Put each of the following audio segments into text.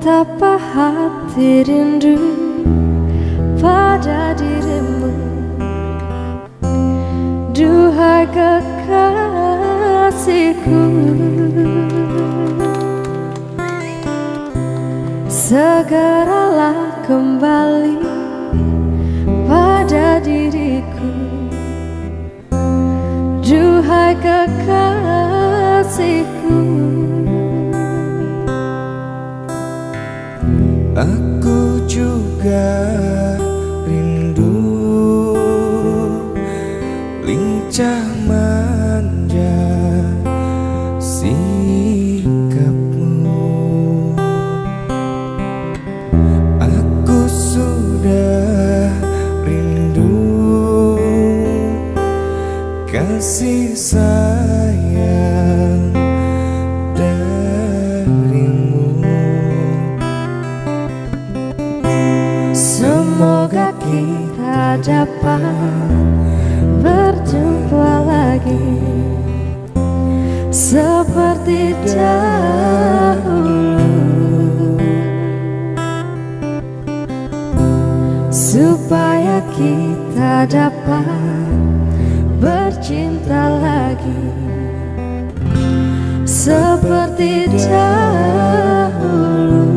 Betapa hati rindu pada dirimu, duhai kekasihku. Segeralah kembali pada diriku, duhai kekasihku. Aku juga rindu lincah manja sikapmu. Aku sudah rindu kasih sayang darimu. Semoga kita dapat berjumpa lagi seperti dahulu, supaya kita dapat bercinta lagi seperti dahulu.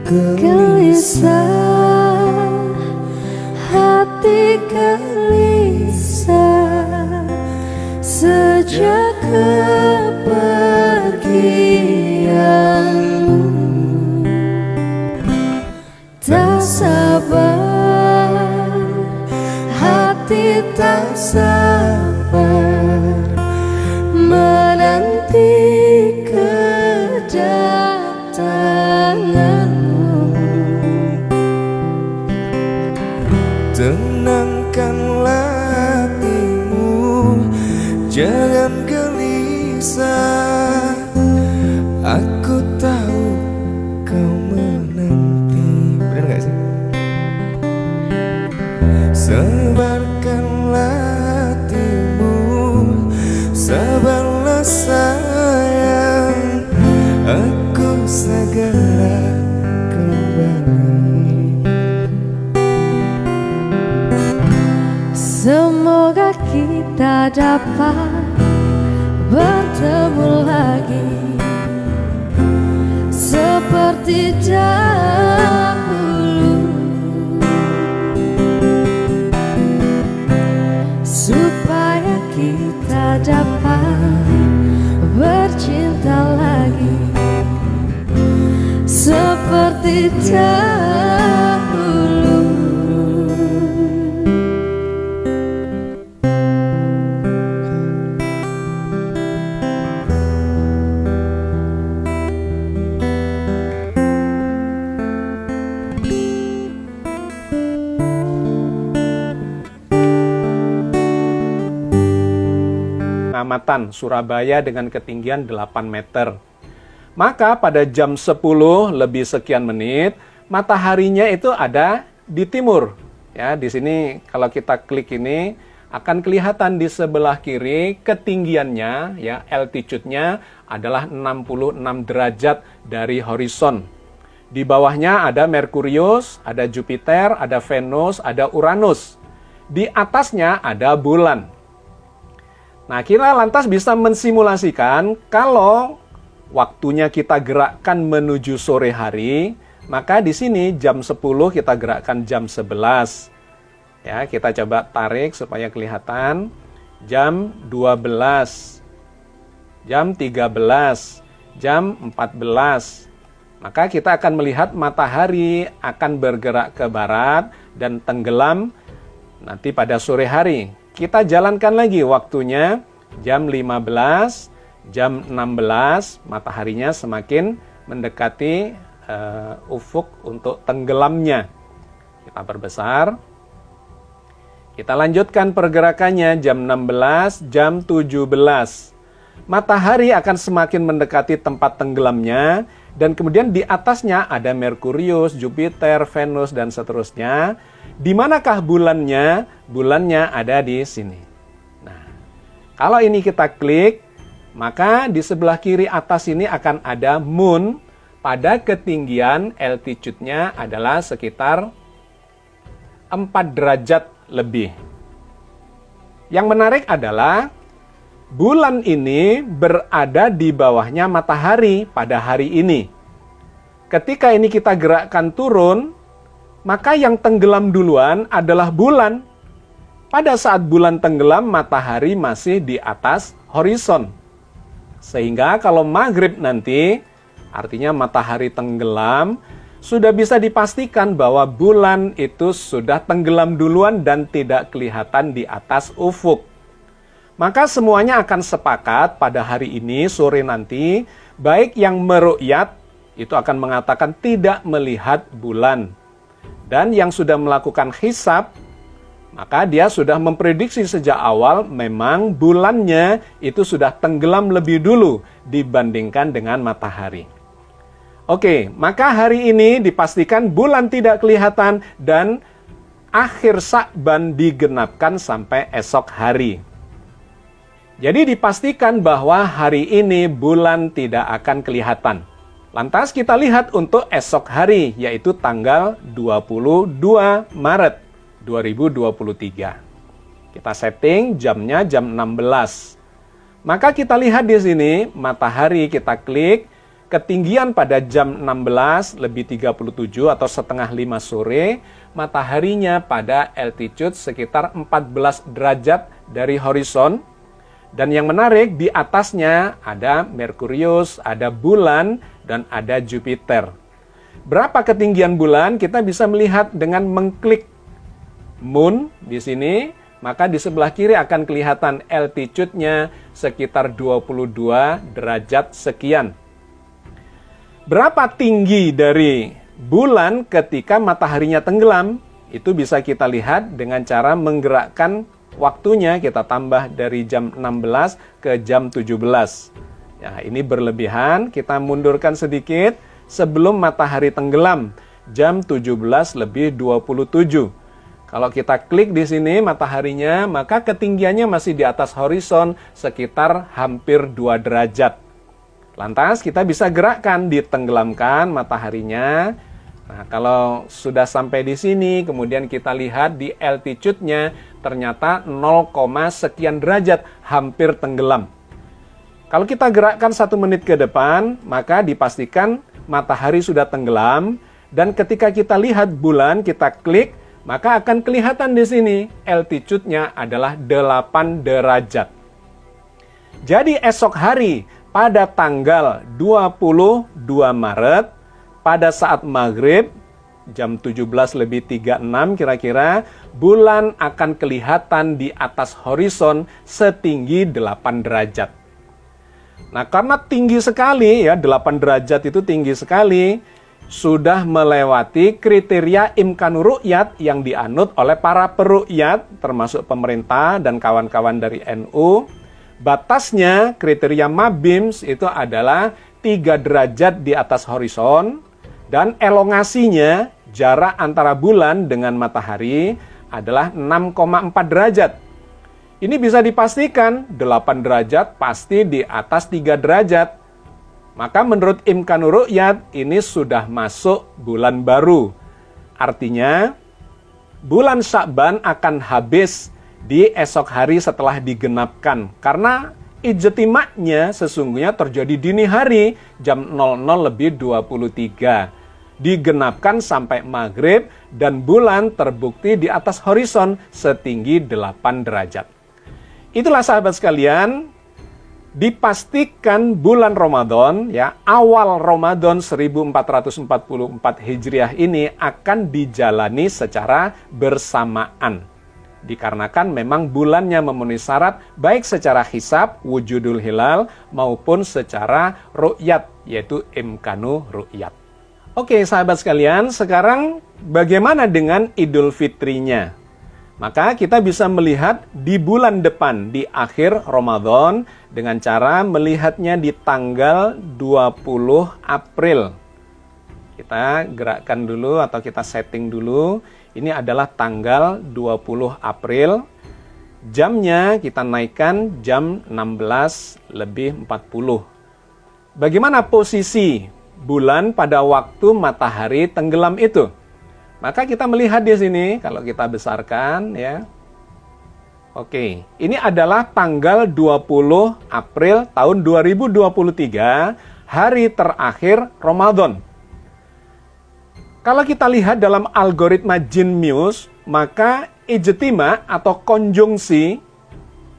Gelisah, hati gelisah sejak kepergianmu. Tak sabar, hati tak sabar menanti kedatangan. Tenangkanlah hatimu, jangan gelisah. Aku tahu kau menanti. Benar gak sih? Sabarkanlah hatimu, sabarlah sayang. Aku segera kembali. Semoga kita dapat bertemu lagi seperti dahulu, supaya kita dapat bercinta lagi seperti dahulu. Kecamatan Surabaya dengan ketinggian 8 meter. Maka pada jam 10 lebih sekian menit, mataharinya itu ada di timur. Ya, di sini kalau kita klik ini akan kelihatan di sebelah kiri ketinggiannya, ya, altitude-nya adalah 66 derajat dari horizon. Di bawahnya ada Merkurius, ada Jupiter, ada Venus, ada Uranus. Di atasnya ada bulan. Nah, kita lantas bisa mensimulasikan kalau waktunya kita gerakkan menuju sore hari, maka di sini jam 10 kita gerakkan jam 11. Ya, kita coba tarik supaya kelihatan. Jam 12, jam 13, jam 14. Maka kita akan melihat matahari akan bergerak ke barat dan tenggelam nanti pada sore hari. Kita jalankan lagi waktunya, jam 15, jam 16, mataharinya semakin mendekati ufuk untuk tenggelamnya. Kita perbesar. Kita lanjutkan pergerakannya jam 16, jam 17. Matahari akan semakin mendekati tempat tenggelamnya, dan kemudian di atasnya ada Merkurius, Jupiter, Venus, dan seterusnya. Di manakah bulannya? Bulannya ada di sini. Nah, kalau ini kita klik, maka di sebelah kiri atas ini akan ada Moon pada ketinggian altitude-nya adalah sekitar 4 derajat lebih. Yang menarik adalah bulan ini berada di bawahnya matahari pada hari ini. Ketika ini kita gerakkan turun, maka yang tenggelam duluan adalah bulan. Pada saat bulan tenggelam, matahari masih di atas horizon. Sehingga kalau maghrib nanti, artinya matahari tenggelam, sudah bisa dipastikan bahwa bulan itu sudah tenggelam duluan dan tidak kelihatan di atas ufuk. Maka semuanya akan sepakat pada hari ini, sore nanti, baik yang meru'yat, itu akan mengatakan tidak melihat bulan. Dan yang sudah melakukan hisab, maka dia sudah memprediksi sejak awal memang bulannya itu sudah tenggelam lebih dulu dibandingkan dengan matahari. Oke, maka hari ini dipastikan bulan tidak kelihatan dan akhir Sya'ban digenapkan sampai esok hari. Jadi dipastikan bahwa hari ini bulan tidak akan kelihatan. Lantas kita lihat untuk esok hari, yaitu tanggal 22 Maret 2023. Kita setting jamnya jam 16. Maka kita lihat di sini, matahari kita klik, ketinggian pada jam 16 lebih 37 atau setengah 5 sore, mataharinya pada altitude sekitar 14 derajat dari horizon. Dan yang menarik, di atasnya ada Merkurius, ada bulan, dan ada Jupiter. Berapa ketinggian bulan? Kita bisa melihat dengan mengklik Moon di sini, maka di sebelah kiri akan kelihatan altitude-nya sekitar 22 derajat sekian. Berapa tinggi dari bulan ketika mataharinya tenggelam? Itu bisa kita lihat dengan cara menggerakkan waktunya, kita tambah dari jam 16 ke jam 17. Ya, ini berlebihan, kita mundurkan sedikit sebelum matahari tenggelam, jam 17 lebih 27. Kalau kita klik di sini mataharinya, maka ketinggiannya masih di atas horizon sekitar hampir 2 derajat. Lantas kita bisa gerakkan, ditenggelamkan mataharinya. Nah, kalau sudah sampai di sini, kemudian kita lihat di altitude-nya ternyata 0, sekian derajat, hampir tenggelam. Kalau kita gerakkan 1 menit ke depan, maka dipastikan matahari sudah tenggelam. Dan ketika kita lihat bulan, kita klik, maka akan kelihatan di sini altitude-nya adalah 8 derajat. Jadi esok hari pada tanggal 22 Maret, pada saat maghrib, jam 17 lebih 36 kira-kira, bulan akan kelihatan di atas horizon setinggi 8 derajat. Nah, karena tinggi sekali, ya 8 derajat itu tinggi sekali, sudah melewati kriteria imkanur ru'yat yang dianut oleh para peru'yat, termasuk pemerintah dan kawan-kawan dari NU. Batasnya, kriteria MABIMS itu adalah 3 derajat di atas horizon, dan elongasinya, jarak antara bulan dengan matahari adalah 6,4 derajat. Ini bisa dipastikan 8 derajat pasti di atas 3 derajat. Maka menurut imkanur ru'yat ini sudah masuk bulan baru. Artinya bulan Sya'ban akan habis di esok hari setelah digenapkan. Karena ijtima'nya sesungguhnya terjadi dini hari jam 00 lebih 23. Digenapkan sampai maghrib dan bulan terbukti di atas horizon setinggi 8 derajat. Itulah sahabat sekalian, dipastikan bulan Ramadan, ya awal Ramadan 1444 Hijriah ini akan dijalani secara bersamaan. Dikarenakan memang bulannya memenuhi syarat baik secara hisab, wujudul hilal, maupun secara ru'yat, yaitu imkanu ru'yat. Oke sahabat sekalian, sekarang bagaimana dengan Idul Fitrinya? Maka kita bisa melihat di bulan depan, di akhir Ramadan, dengan cara melihatnya di tanggal 20 April. Kita gerakkan dulu atau kita setting dulu. Ini adalah tanggal 20 April. Jamnya kita naikkan jam 16:40. Bagaimana posisi bulan pada waktu matahari tenggelam itu? Maka kita melihat di sini, kalau kita besarkan ya. Oke, ini adalah tanggal 20 April tahun 2023, hari terakhir Ramadan. Kalau kita lihat dalam algoritma Genius, maka ijtima atau konjungsi,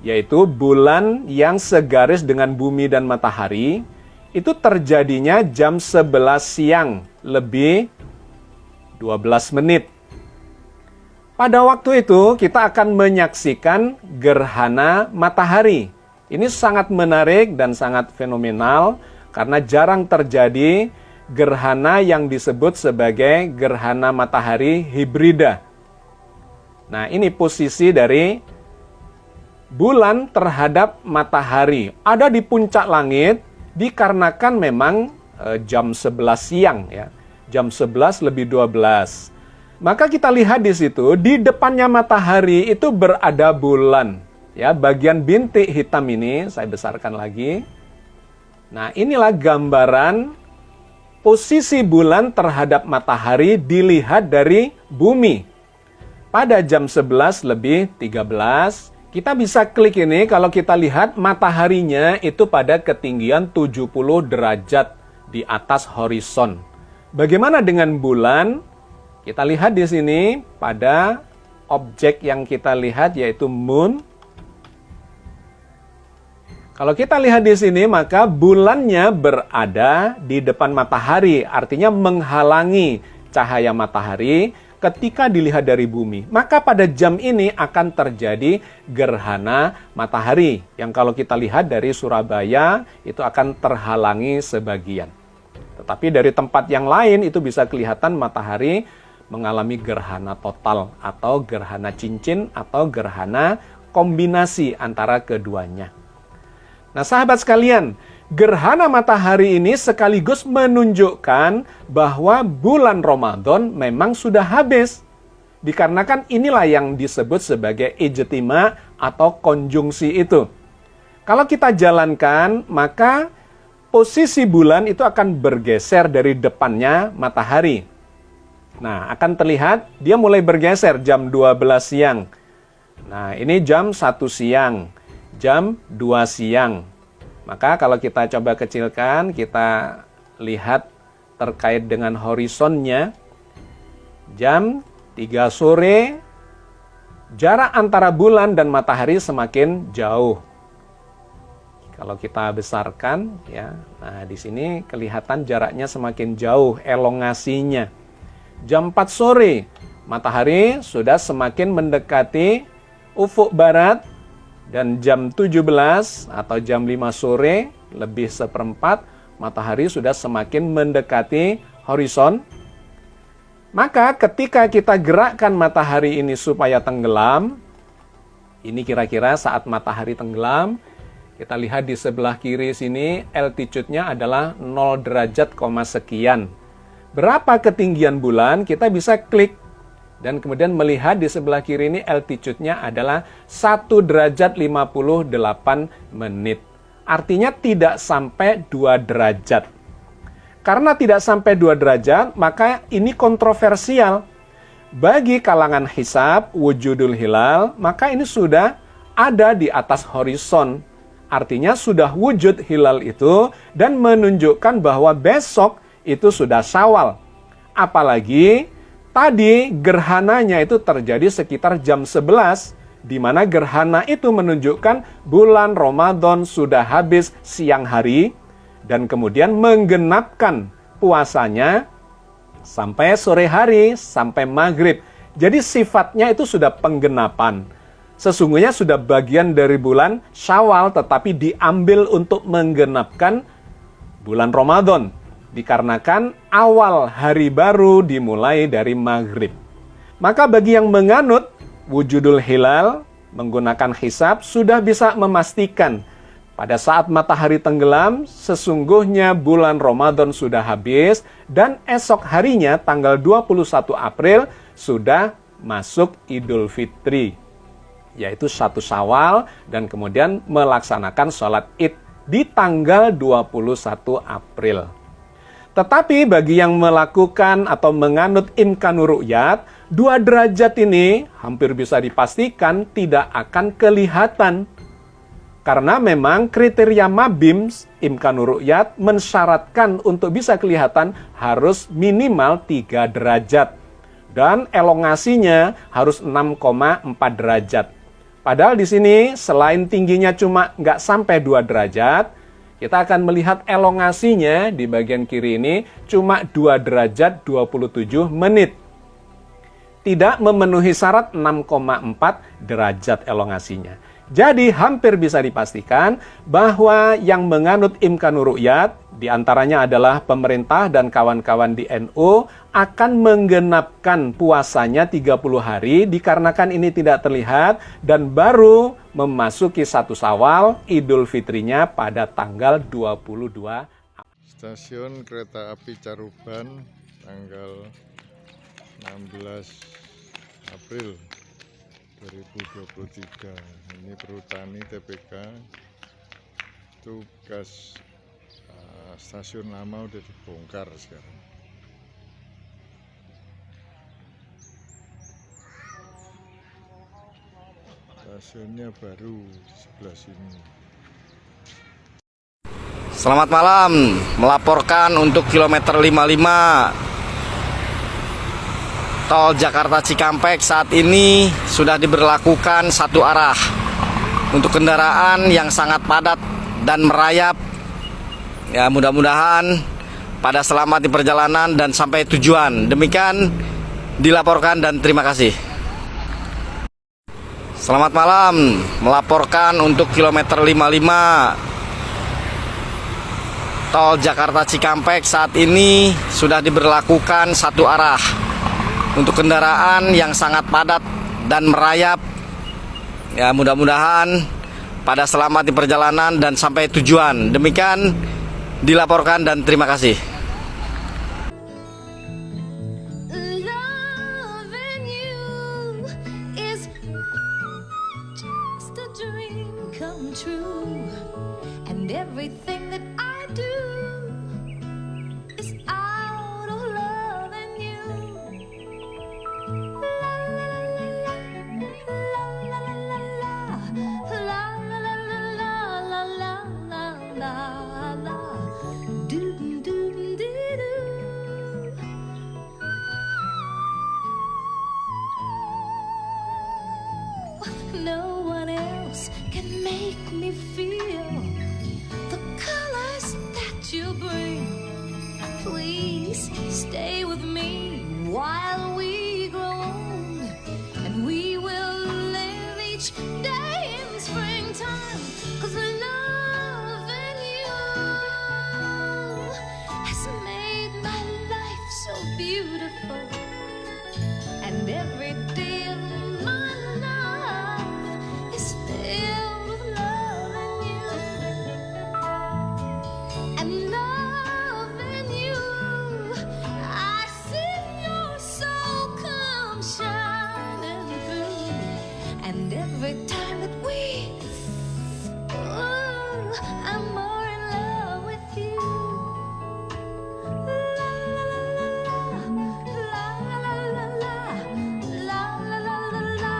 yaitu bulan yang segaris dengan bumi dan matahari, itu terjadinya jam 11 siang lebih 12 menit. Pada waktu itu kita akan menyaksikan gerhana matahari. Ini sangat menarik dan sangat fenomenal karena jarang terjadi gerhana yang disebut sebagai gerhana matahari hibrida. Nah, ini posisi dari bulan terhadap matahari. Ada di puncak langit dikarenakan memang jam 11 siang ya. Jam 11 lebih 12. Maka kita lihat di situ, di depannya matahari itu berada bulan. Ya, bagian bintik hitam ini, saya besarkan lagi. Nah, inilah gambaran posisi bulan terhadap matahari dilihat dari bumi. Pada jam 11 lebih 13, kita bisa klik ini kalau kita lihat mataharinya itu pada ketinggian 70 derajat di atas horizon. Bagaimana dengan bulan? Kita lihat di sini pada objek yang kita lihat yaitu moon. Kalau kita lihat di sini maka bulannya berada di depan matahari, artinya menghalangi cahaya matahari ketika dilihat dari bumi. Maka pada jam ini akan terjadi gerhana matahari yang kalau kita lihat dari Surabaya itu akan terhalangi sebagian. Tetapi dari tempat yang lain itu bisa kelihatan matahari mengalami gerhana total atau gerhana cincin atau gerhana kombinasi antara keduanya. Nah, sahabat sekalian, gerhana matahari ini sekaligus menunjukkan bahwa bulan Ramadan memang sudah habis. Dikarenakan inilah yang disebut sebagai ijtima atau konjungsi itu. Kalau kita jalankan, maka posisi bulan itu akan bergeser dari depannya matahari. Nah, akan terlihat dia mulai bergeser jam 12 siang. Nah, ini jam 1 siang, jam 2 siang. Maka kalau kita coba kecilkan, kita lihat terkait dengan horizonnya. Jam 3 sore, jarak antara bulan dan matahari semakin jauh. Kalau kita besarkan, ya, nah di sini kelihatan jaraknya semakin jauh, elongasinya. Jam 4 sore, matahari sudah semakin mendekati ufuk barat, dan jam 17 atau jam 5 sore, lebih seperempat, matahari sudah semakin mendekati horizon. Maka ketika kita gerakkan matahari ini supaya tenggelam, ini kira-kira saat matahari tenggelam, kita lihat di sebelah kiri sini, altitude-nya adalah 0 derajat, sekian. Berapa ketinggian bulan, kita bisa klik. Dan kemudian melihat di sebelah kiri ini, altitude-nya adalah 1 derajat 58 menit. Artinya tidak sampai 2 derajat. Karena tidak sampai 2 derajat, maka ini kontroversial. Bagi kalangan hisab, wujudul hilal, maka ini sudah ada di atas horizon. Artinya sudah wujud hilal itu dan menunjukkan bahwa besok itu sudah Syawal. Apalagi tadi gerhananya itu terjadi sekitar jam 11, di mana gerhana itu menunjukkan bulan Ramadan sudah habis siang hari dan kemudian menggenapkan puasanya sampai sore hari, sampai maghrib. Jadi sifatnya itu sudah penggenapan. Sesungguhnya sudah bagian dari bulan Syawal, tetapi diambil untuk menggenapkan bulan Ramadan. Dikarenakan awal hari baru dimulai dari maghrib. Maka bagi yang menganut wujudul hilal menggunakan hisab sudah bisa memastikan pada saat matahari tenggelam, sesungguhnya bulan Ramadan sudah habis dan esok harinya tanggal 21 April sudah masuk Idul Fitri, yaitu 1 Syawal, dan kemudian melaksanakan sholat Id di tanggal 21 April. Tetapi bagi yang melakukan atau menganut imkanur ru'yat, 2 derajat ini hampir bisa dipastikan tidak akan kelihatan. Karena memang kriteria Mabims, imkanur ru'yat, mensyaratkan untuk bisa kelihatan harus minimal 3 derajat. Dan elongasinya harus 6,4 derajat. Padahal di sini selain tingginya cuma nggak sampai 2 derajat, kita akan melihat elongasinya di bagian kiri ini cuma 2 derajat 27 menit. Tidak memenuhi syarat 6,4 derajat elongasinya. Jadi hampir bisa dipastikan bahwa yang menganut imkanur ru'yat, diantaranya adalah pemerintah dan kawan-kawan di NU, akan menggenapkan puasanya 30 hari dikarenakan ini tidak terlihat dan baru memasuki 1 Syawal, Idul Fitrinya pada tanggal 22. Stasiun Kereta Api Caruban tanggal 16 April 2023. Ini Perhutani TPK, tugas stasiun lama udah dibongkar sekarang. Stasiunnya baru di sebelah sini. Selamat malam, melaporkan untuk kilometer 55 Tol Jakarta Cikampek saat ini sudah diberlakukan 1 arah untuk kendaraan yang sangat padat dan merayap. Ya, mudah-mudahan pada selamat di perjalanan dan sampai tujuan. Demikian dilaporkan dan terima kasih. Selamat malam, melaporkan untuk kilometer 55 Tol Jakarta Cikampek saat ini sudah diberlakukan 1 arah untuk kendaraan yang sangat padat dan merayap. Ya, mudah-mudahan pada selamat di perjalanan dan sampai tujuan. Demikian dilaporkan dan terima kasih. Loving you is just a dream come true, and everything that I do is out of loving you. La la la la la la la la la la la la la la. Do do do do do. No one else can make me feel the colors that you bring. Please stay with me while we grow old, and we will live each day in springtime. 'Cause loving you has made my life so beautiful, and every day of my life is filled with loving you. And loving you, I see your soul come shining through. And every time that we, ooh, I'm more in love with you. La la la la la la la la la la la la la la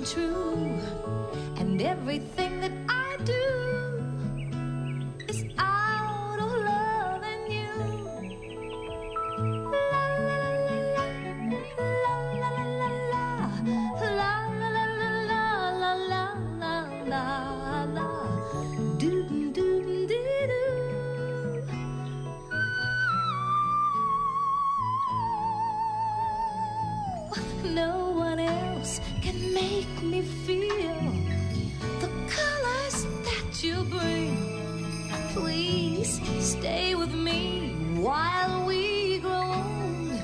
true, and everything that I do is out of love and you. La la la la la la la la la la la la la la do do do do. No one else can make me feel the colors that you bring. Please stay with me while we grow old,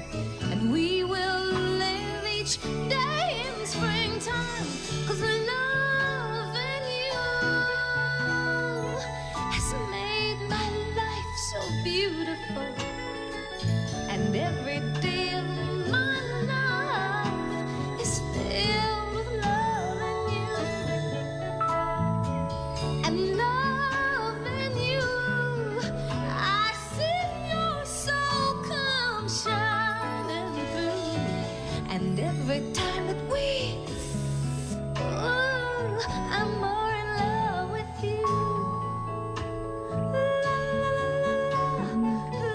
and we will live each day in springtime. 'Cause loving you has made my life so beautiful, and every day of my life is filled with loving you. And loving you, I see your soul come shining through. And every time that I'm more in love with you.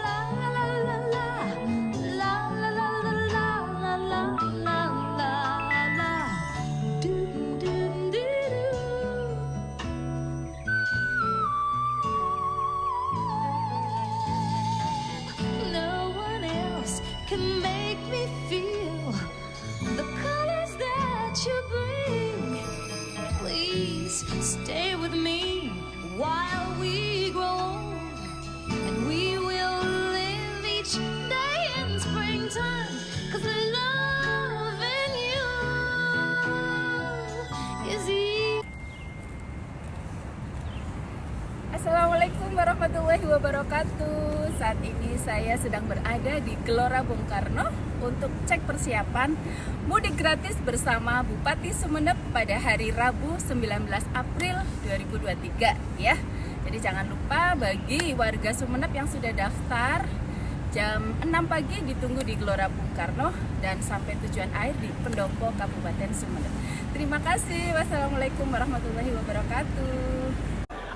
La la la la la, la la la la, la la la la la la la la la, do do do do. No one else can make me feel the colors that you bring. Please stay with me while we grow old, and we will live each day in springtime. 'Cause loving you is easy. Assalamualaikum warahmatullahi wabarakatuh. Saat ini saya sedang berada di Gelora Bung Karno untuk cek persiapan mudik gratis bersama Bupati Sumeneb pada hari Rabu 19 April 2023 ya. Jadi jangan lupa bagi warga Sumeneb yang sudah daftar, jam 6 pagi ditunggu di Gelora Bung Karno dan sampai tujuan akhir di Pendopo Kabupaten Sumeneb. Terima kasih. Wassalamualaikum warahmatullahi wabarakatuh.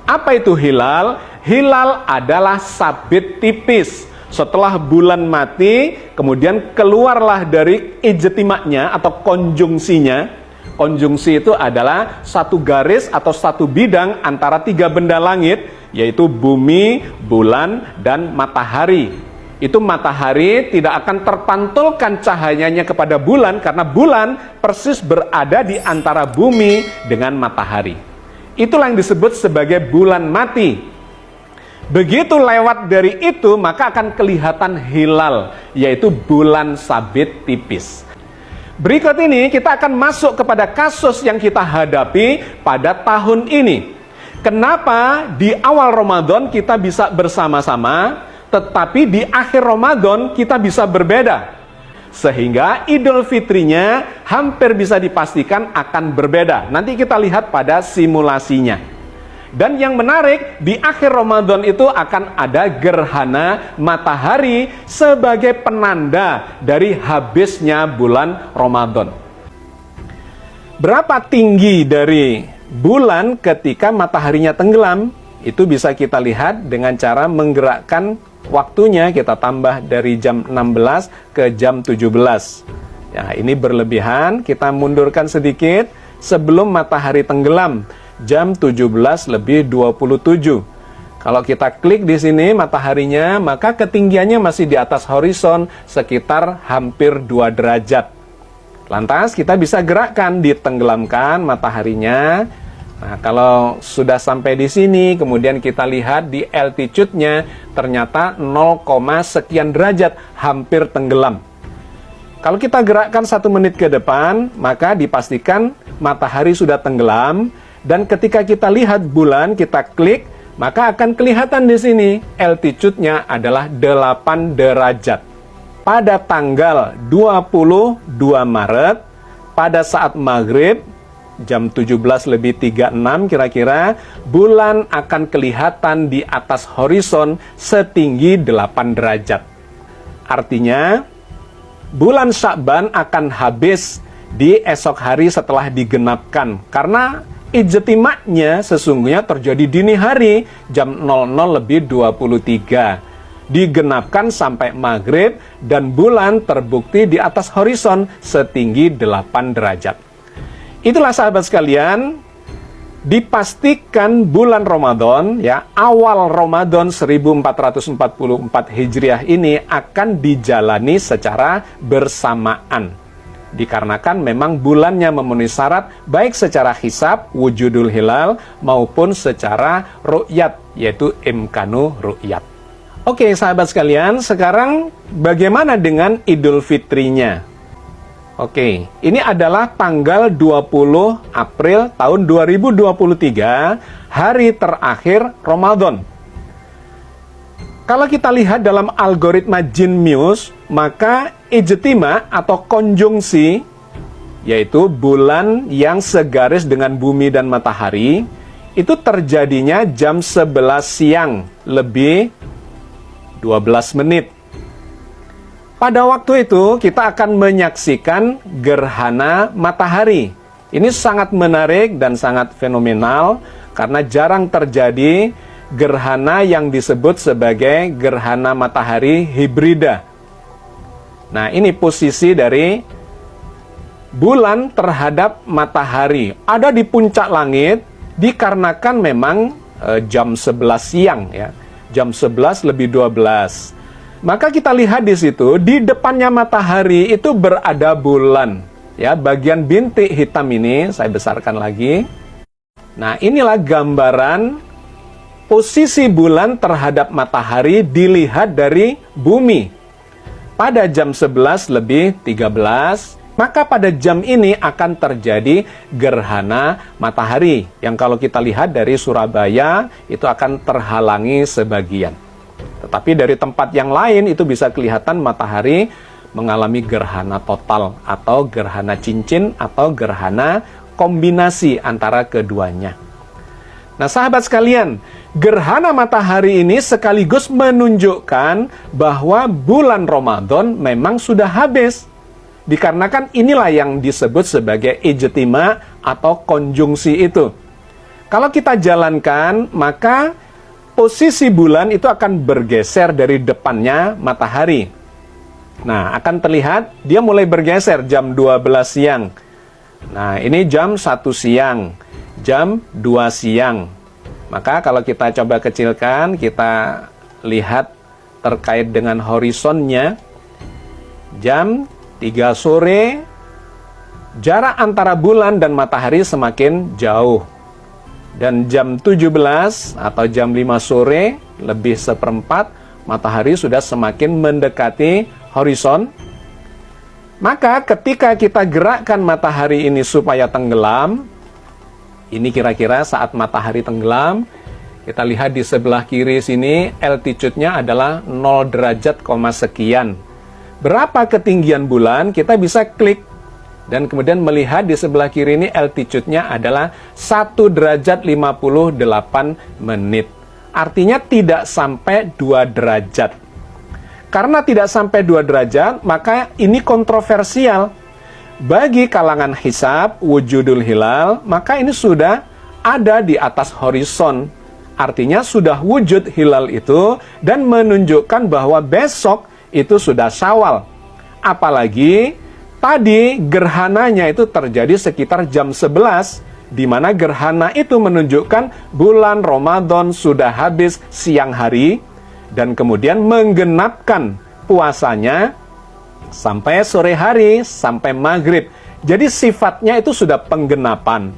Apa itu hilal? Hilal adalah sabit tipis. Setelah bulan mati, kemudian keluarlah dari ijtima'nya atau konjungsinya. Konjungsi itu adalah satu garis atau satu bidang antara tiga benda langit, yaitu bumi, bulan, dan matahari. Itu matahari tidak akan terpantulkan cahayanya kepada bulan karena bulan persis berada di antara bumi dengan matahari. Itulah yang disebut sebagai bulan mati. Begitu lewat dari itu, maka akan kelihatan hilal, yaitu bulan sabit tipis. Berikut ini kita akan masuk kepada kasus yang kita hadapi pada tahun ini. Kenapa di awal Ramadan kita bisa bersama-sama, tetapi di akhir Ramadan kita bisa berbeda? Sehingga Idul Fitrinya hampir bisa dipastikan akan berbeda. Nanti kita lihat pada simulasinya. Dan yang menarik, di akhir Ramadan itu akan ada gerhana matahari sebagai penanda dari habisnya bulan Ramadan. Berapa tinggi dari bulan ketika mataharinya tenggelam? Itu bisa kita lihat dengan cara menggerakkan waktunya, kita tambah dari jam 16 ke jam 17. Ya, ini berlebihan, kita mundurkan sedikit sebelum matahari tenggelam. Jam 17:27. Kalau kita klik di sini mataharinya, maka ketinggiannya masih di atas horizon sekitar hampir 2 derajat. Lantas kita bisa gerakkan, ditenggelamkan mataharinya. Nah, kalau sudah sampai di sini, kemudian kita lihat di altitude-nya ternyata 0, sekian derajat, hampir tenggelam. Kalau kita gerakkan 1 menit ke depan, maka dipastikan matahari sudah tenggelam. Dan ketika kita lihat bulan, kita klik, maka akan kelihatan di sini altitude-nya adalah 8 derajat. Pada tanggal 22 Maret, pada saat maghrib, jam 17:36 kira-kira, bulan akan kelihatan di atas horizon setinggi 8 derajat. Artinya, bulan Sya'ban akan habis di esok hari setelah digenapkan. Karena ijtima'nya sesungguhnya terjadi dini hari jam 00:23. Digenapkan sampai maghrib dan bulan terbukti di atas horizon setinggi 8 derajat. Itulah sahabat sekalian, dipastikan bulan Ramadan, ya, awal Ramadan 1444 Hijriah ini akan dijalani secara bersamaan. Dikarenakan memang bulannya memenuhi syarat baik secara hisab, wujudul hilal, maupun secara ru'yat, yaitu imkanu ru'yat. Oke sahabat sekalian, sekarang bagaimana dengan Idul Fitrinya? Oke, ini adalah tanggal 20 April tahun 2023, hari terakhir Ramadan. Kalau kita lihat dalam algoritma Genius, maka ijtima atau konjungsi, yaitu bulan yang segaris dengan bumi dan matahari, itu terjadinya jam 11 siang lebih 12 menit. Pada waktu itu kita akan menyaksikan gerhana matahari. Ini sangat menarik dan sangat fenomenal karena jarang terjadi gerhana yang disebut sebagai gerhana matahari hibrida. Nah, ini posisi dari bulan terhadap matahari. Ada di puncak langit dikarenakan memang jam 11 siang, ya. Jam 11 lebih 12. Maka kita lihat di situ, di depannya matahari itu berada bulan. Ya, bagian bintik hitam ini saya besarkan lagi. Nah, inilah gambaran posisi bulan terhadap matahari dilihat dari bumi. Pada jam 11 lebih 13, maka pada jam ini akan terjadi gerhana matahari yang kalau kita lihat dari Surabaya itu akan terhalangi sebagian. Tetapi dari tempat yang lain itu bisa kelihatan matahari mengalami gerhana total atau gerhana cincin atau gerhana kombinasi antara keduanya. Nah sahabat sekalian, gerhana matahari ini sekaligus menunjukkan bahwa bulan Ramadan memang sudah habis. Dikarenakan inilah yang disebut sebagai ijtima atau konjungsi itu. Kalau kita jalankan, maka posisi bulan itu akan bergeser dari depannya matahari. Nah, akan terlihat dia mulai bergeser jam 12 siang. Nah, ini jam 1 siang, jam 2 siang. Maka kalau kita coba kecilkan, kita lihat terkait dengan horizonnya, jam 3 sore, jarak antara bulan dan matahari semakin jauh. Dan jam 17 atau jam 5 sore, lebih seperempat, matahari sudah semakin mendekati horizon. Maka ketika kita gerakkan matahari ini supaya tenggelam, ini kira-kira saat matahari tenggelam, kita lihat di sebelah kiri sini, altitude-nya adalah 0 derajat, sekian. Berapa ketinggian bulan, kita bisa klik dan kemudian melihat di sebelah kiri ini altitude-nya adalah 1 derajat 58 menit. Artinya tidak sampai 2 derajat. Karena tidak sampai 2 derajat, maka ini kontroversial. Bagi kalangan hisab, wujudul hilal, maka ini sudah ada di atas horizon. Artinya sudah wujud hilal itu dan menunjukkan bahwa besok itu sudah Syawal. Apalagi tadi gerhananya itu terjadi sekitar jam 11, di mana gerhana itu menunjukkan bulan Ramadan sudah habis siang hari dan kemudian menggenapkan puasanya sampai sore hari, sampai maghrib. Jadi sifatnya itu sudah penggenapan.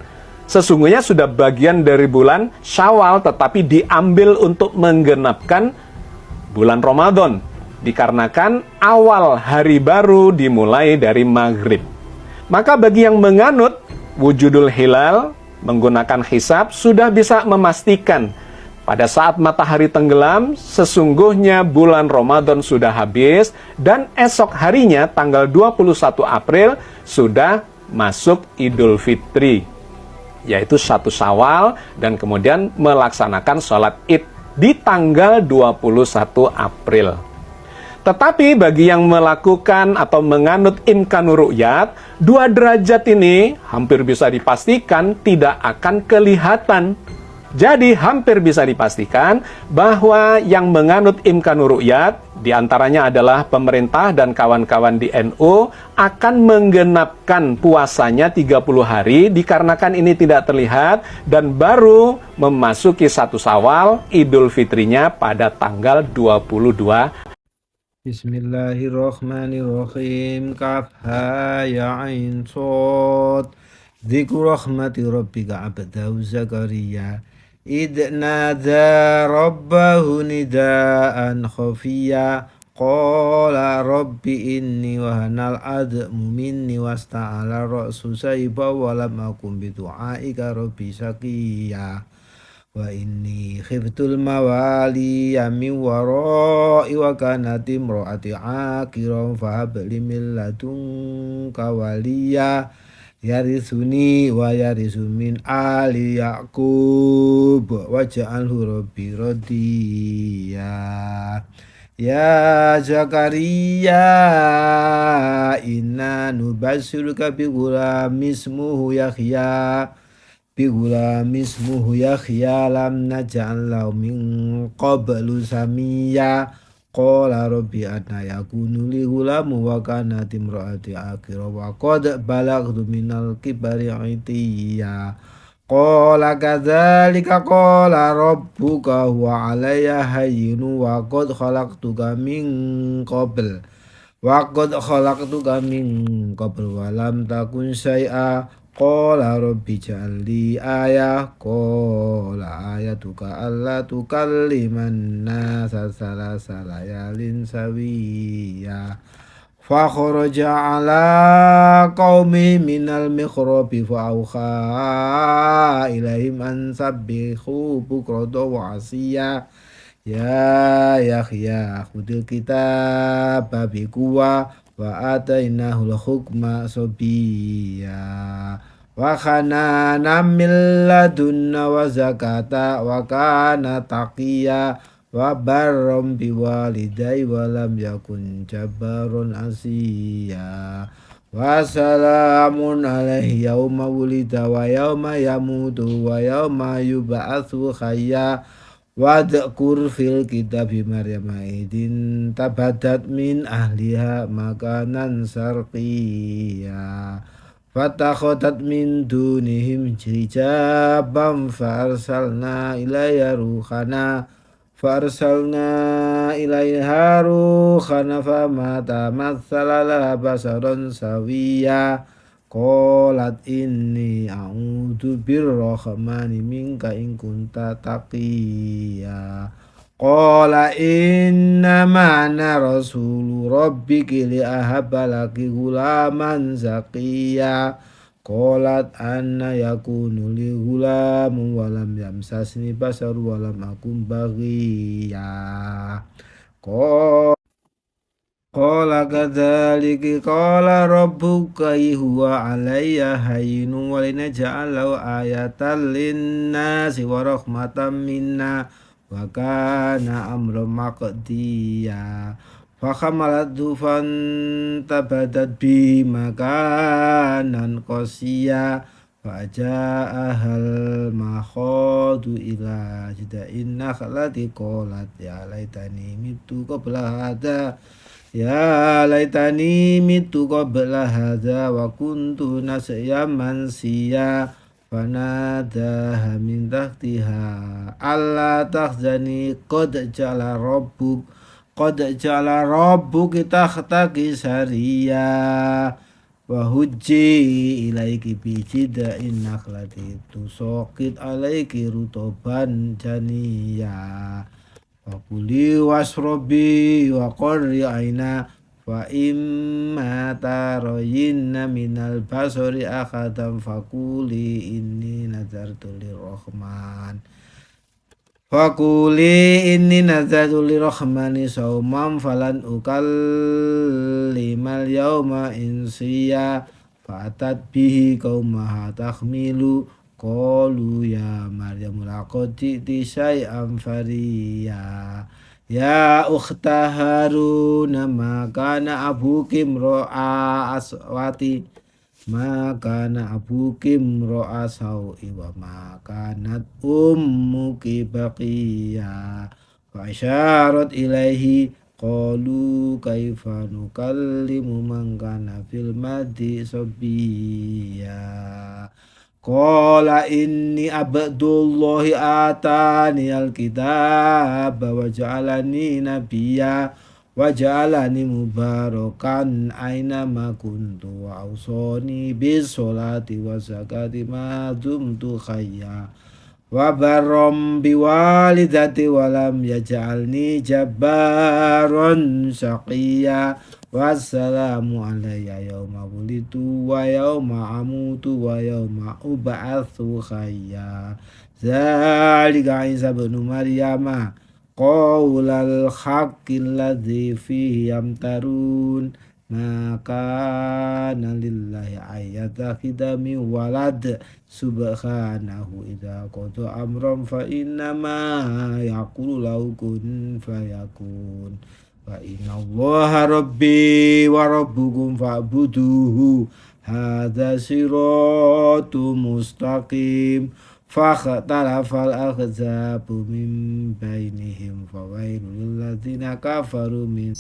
Sesungguhnya sudah bagian dari bulan Syawal, tetapi diambil untuk menggenapkan bulan Ramadan. Dikarenakan awal hari baru dimulai dari maghrib. Maka bagi yang menganut wujudul hilal menggunakan hisab sudah bisa memastikan pada saat matahari tenggelam sesungguhnya bulan Ramadan sudah habis dan esok harinya tanggal 21 April sudah masuk Idul Fitri, yaitu 1 Syawal, dan kemudian melaksanakan sholat Id di tanggal 21 April. Tetapi bagi yang melakukan atau menganut imkanur ru'yat, 2 derajat ini hampir bisa dipastikan tidak akan kelihatan. Jadi hampir bisa dipastikan bahwa yang menganut imkanur ru'yat, diantaranya adalah pemerintah dan kawan-kawan di NU, akan menggenapkan puasanya 30 hari dikarenakan ini tidak terlihat dan baru memasuki 1 Syawal, Idul Fitrinya pada tanggal 22. Bismillahirrahmanirrahim. Kaf ha ya ain shad. Dzikru rahmati rabbika abdahu Zakaria idh nada rabbahu nidaan khafiyya qala rabbi inni wahanal admu minni wasta'ala ra'su sayba wa lam akum bidu'aika rabbi syaqiyya wa inni khiftul mawali min wara'i wa kanat imraati aqiran fahab li min ladunka waliya yarisuni wa yarisu min ali Yaqub waj'alhu rabbi radiya. Ya Zakaria, inna nubasyirka bi ghulamin ismuhu Yahya lam naj'al lahu min qablu samiyya. Qala rabbi anna yakunu li ghulamu wa kanat imraati aqira wa qad balagtu minal kibari itiyya. Qala kadzalika qala rabbuka huwa alayya hayyinu wa qad khalaqtuka min qabl wa lam takun syai'a. Qala rabbi ja'alli ayah. Qala ayatuka alla tukalliman nasa salasa layalin sawiyya. Fa kharaja ala qaumi minal mikhrabi fa awha ilaihim an sabbihu bukratan wa asiyya. Ya Yahya khudil kitab bi quwwah wa atainahul hukma sabiyya wa khanana min ladunna wa zakata wa kana taqiyya wa barram biwalidayhi wa lam yakun jabbarun asiyya. Wa salamun alaihi yauma wulida wa yauma yamutu wa yauma yub'atsu hayya. Wadhkur fil kitabi Maryam idin tabadat min ahliha makanan sarqiyya fatakhadat min dunihim hijaban farsalna ilaiha ruhana fama tamassala laha basaran sawiyya. Qalat inni a'udzu birrahmani minka in kunta taqiyya. Qala inna ma'ana rasulu rabbiki li ahaba laki ghulaman zakiyya. Qalat anna yakunu li ghulamun wa lam yamsasni basar wa lam akum baghiyya. Qala kadzalika qala rabbuka huwa alayya hayyinun wa linaj'alahu ayatan linnasi wa rahmatan minna wa kana amran maqdiyya. Fa hamalathu fantabadat bi makanan qasiyya fa ja'ahal makhadu ila jida'in nakhlati qalat ya laitani mitu qabla hadza wa kuntu nasyan mansiya. Fanadaha min tahtiha alla tahzani qad ja'ala rabbuki takhtaki sariya wa hujji ilaiki bi jida'in nakhlati tusaqit alaiki rutoban janiya. Fakuli wasrobi wa qurri aina fa imma tarayinna minal basari akhadan fakuli inni nazartu lirrahmani sauman falan ukallimal yawma insiya. Fa'atat bihi qaumaha tahmilu qalu ya Maryam laqad ji'ti syai'an fariya. Ya ukhta Haruna ma kana abuki imra'a aswati ma kana abuki imra'a sawi wa ma kanat ummuki baqiya fa isyarat ilaihi qalu kaifa nukallimu man kana fil madi sabiyya qala inni abdullahi atani alkitab wa ja'alani nabiyya wa ja'alani mubarakan aina ma kuntu wa awsani bis sholati wa zakati ma dumtu hayya wa barram biwalidati wa lam yaj'alni jabbaran syaqiyya wassalamu alayya yawma wulitu wa yawma amutu wa yawma ub'atsu hayya zalika Isa ibnu Maryama qaulal haqqil ladzi fihi yamtarun ma kana lillahi ayyattakhidha min walad subhanahu idza qada amran fa innama yaqulu lahu kun fayakun wa inna allaha rabbi wa rabbukum fa'buduhu hadza siratum mustaqim fakhtalafal ahzabu min bainihim fawailul ladzina kafaru min